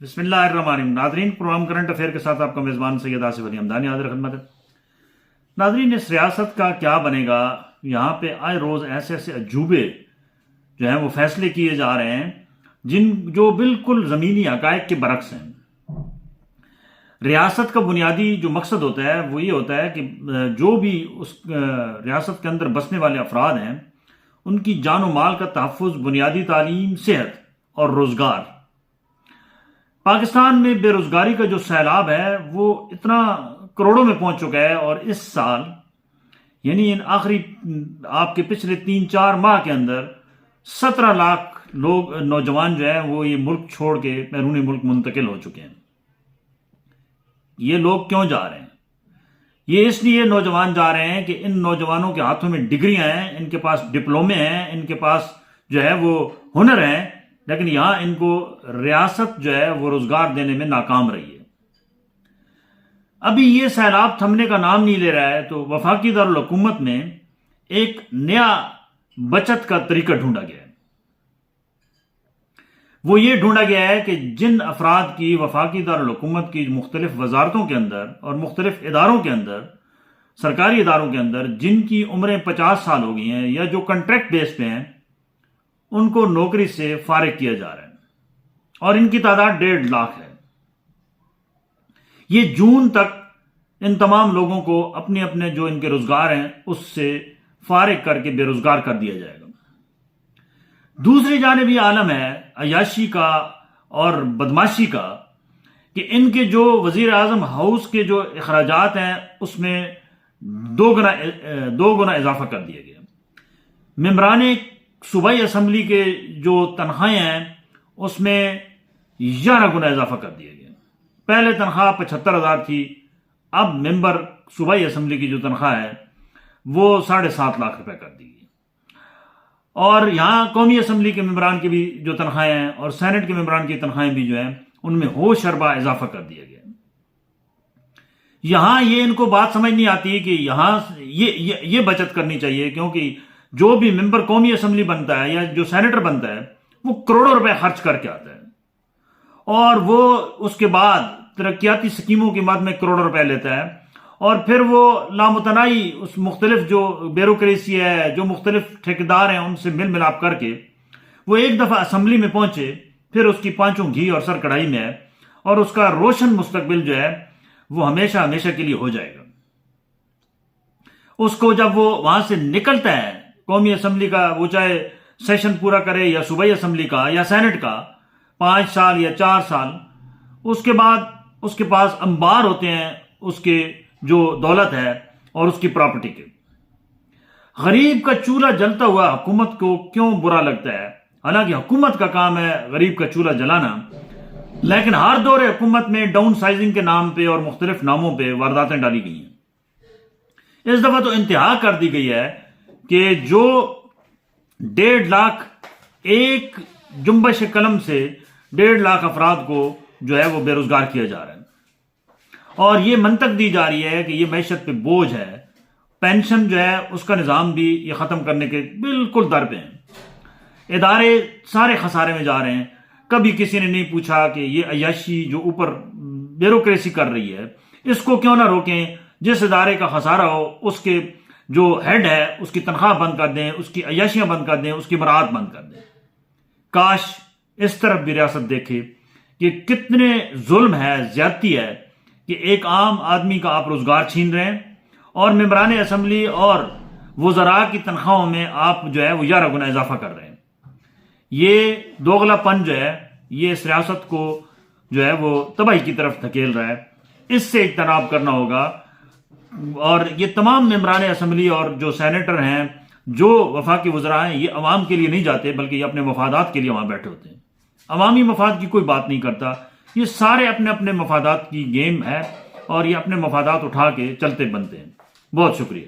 بسم اللہ الرحمن الرحیم۔ ناظرین، پروگرام کرنٹ افیئر کے ساتھ آپ کا میزبان سید آصف علی حمدانی حاضر خدمت ہے۔ ناظرین، اس ریاست کا کیا بنے گا؟ یہاں پہ آئے روز ایسے ایسے عجوبے جو ہیں وہ فیصلے کیے جا رہے ہیں جو بالکل زمینی حقائق کے برعکس ہیں۔ ریاست کا بنیادی جو مقصد ہوتا ہے وہ یہ ہوتا ہے کہ جو بھی اس ریاست کے اندر بسنے والے افراد ہیں ان کی جان و مال کا تحفظ، بنیادی تعلیم، صحت اور روزگار۔ پاکستان میں بے روزگاری کا جو سیلاب ہے وہ اتنا کروڑوں میں پہنچ چکا ہے، اور اس سال یعنی آخری آپ کے پچھلے 3-4 ماہ کے اندر 17 لاکھ لوگ نوجوان جو ہیں وہ یہ ملک چھوڑ کے بیرون ملک منتقل ہو چکے ہیں۔ یہ لوگ کیوں جا رہے ہیں؟ یہ اس لیے نوجوان جا رہے ہیں کہ ان نوجوانوں کے ہاتھوں میں ڈگریاں ہیں، ان کے پاس ڈپلومے ہیں، ان کے پاس جو ہے وہ ہنر ہیں، لیکن یہاں ان کو ریاست جو ہے وہ روزگار دینے میں ناکام رہی ہے۔ ابھی یہ سیلاب تھمنے کا نام نہیں لے رہا ہے، تو وفاقی دارالحکومت میں ایک نیا بچت کا طریقہ ڈھونڈا گیا ہے۔ وہ یہ ڈھونڈا گیا ہے کہ جن افراد کی وفاقی دارالحکومت کی مختلف وزارتوں کے اندر اور مختلف اداروں کے اندر، سرکاری اداروں کے اندر، جن کی عمریں 50 سال ہو گئی ہیں یا جو کنٹریکٹ بیس پہ ہیں، ان کو نوکری سے فارغ کیا جا رہا ہے، اور ان کی تعداد 1.5 لاکھ ہے۔ یہ جون تک ان تمام لوگوں کو اپنے اپنے جو ان کے روزگار ہیں اس سے فارغ کر کے بے روزگار کر دیا جائے گا۔ دوسری جانب یہ عالم ہے عیاشی کا اور بدماشی کا کہ ان کے جو وزیر اعظم ہاؤس کے جو اخراجات ہیں اس میں 2 گنا اضافہ کر دیا گیا۔ ممبران صوبائی اسمبلی کے جو تنخواہیں ہیں اس میں 11 گنا اضافہ کر دیا گیا۔ پہلے تنخواہ 75,000 تھی، اب ممبر صوبائی اسمبلی کی جو تنخواہ ہے وہ 7.5 لاکھ روپے کر دی گئی۔ اور یہاں قومی اسمبلی کے ممبران کی بھی جو تنخواہیں ہیں اور سینٹ کے ممبران کی تنخواہیں بھی جو ہیں ان میں ہوش اربا اضافہ کر دیا گیا۔ یہاں یہ ان کو بات سمجھ نہیں آتی کہ یہاں یہ بچت کرنی چاہیے، کیونکہ جو بھی ممبر قومی اسمبلی بنتا ہے یا جو سینیٹر بنتا ہے وہ کروڑوں روپے خرچ کر کے آتا ہے، اور وہ اس کے بعد ترقیاتی سکیموں کی مد میں کروڑوں روپے لیتا ہے، اور پھر وہ لامتناہی اس مختلف جو بیوروکریسی ہے، جو مختلف ٹھیکیدار ہیں، ان سے مل ملاپ کر کے وہ ایک دفعہ اسمبلی میں پہنچے، پھر اس کی پانچوں گھی اور سر کڑھائی میں ہے، اور اس کا روشن مستقبل جو ہے وہ ہمیشہ ہمیشہ کے لیے ہو جائے گا۔ اس کو جب وہ وہاں سے نکلتا ہے قومی اسمبلی کا، وہ چاہے سیشن پورا کرے یا صوبائی اسمبلی کا یا سینٹ کا، 5 سال یا 4 سال، اس کے بعد اس کے پاس انبار ہوتے ہیں اس کے جو دولت ہے اور اس کی پراپرٹی کے۔ غریب کا چولہا جلتا ہوا حکومت کو کیوں برا لگتا ہے؟ حالانکہ حکومت کا کام ہے غریب کا چولہا جلانا، لیکن ہر دور حکومت میں ڈاؤن سائزنگ کے نام پہ اور مختلف ناموں پہ وارداتیں ڈالی گئی ہیں۔ اس دفعہ تو انتہا کر دی گئی ہے کہ جو 1.5 لاکھ ایک جنبش قلم سے 1.5 لاکھ افراد کو جو ہے وہ بے روزگار کیا جا رہا ہے، اور یہ منطق دی جا رہی ہے کہ یہ معیشت پہ بوجھ ہے۔ پینشن جو ہے اس کا نظام بھی یہ ختم کرنے کے بالکل در پہ ہیں۔ ادارے سارے خسارے میں جا رہے ہیں۔ کبھی کسی نے نہیں پوچھا کہ یہ عیاشی جو اوپر بیوروکریسی کر رہی ہے اس کو کیوں نہ روکیں؟ جس ادارے کا خسارہ ہو اس کے جو ہیڈ ہے اس کی تنخواہ بند کر دیں، اس کی عیاشیاں بند کر دیں، اس کی مراعات بند کر دیں۔ کاش اس طرف بھی ریاست دیکھے کہ کتنے ظلم ہے، زیادتی ہے کہ ایک عام آدمی کا آپ روزگار چھین رہے ہیں، اور ممبران اسمبلی اور وزراء کی تنخواہوں میں آپ جو ہے وہ 11 گنا اضافہ کر رہے ہیں۔ یہ دوغلا پن جو ہے یہ اس ریاست کو جو ہے وہ تباہی کی طرف دھکیل رہا ہے۔ اس سے اجتناب کرنا ہوگا، اور یہ تمام ممبران اسمبلی اور جو سینیٹر ہیں، جو وفاقی وزراء ہیں، یہ عوام کے لیے نہیں جاتے بلکہ یہ اپنے مفادات کے لیے وہاں بیٹھے ہوتے ہیں۔ عوامی مفاد کی کوئی بات نہیں کرتا، یہ سارے اپنے اپنے مفادات کی گیم ہے، اور یہ اپنے مفادات اٹھا کے چلتے بنتے ہیں۔ بہت شکریہ۔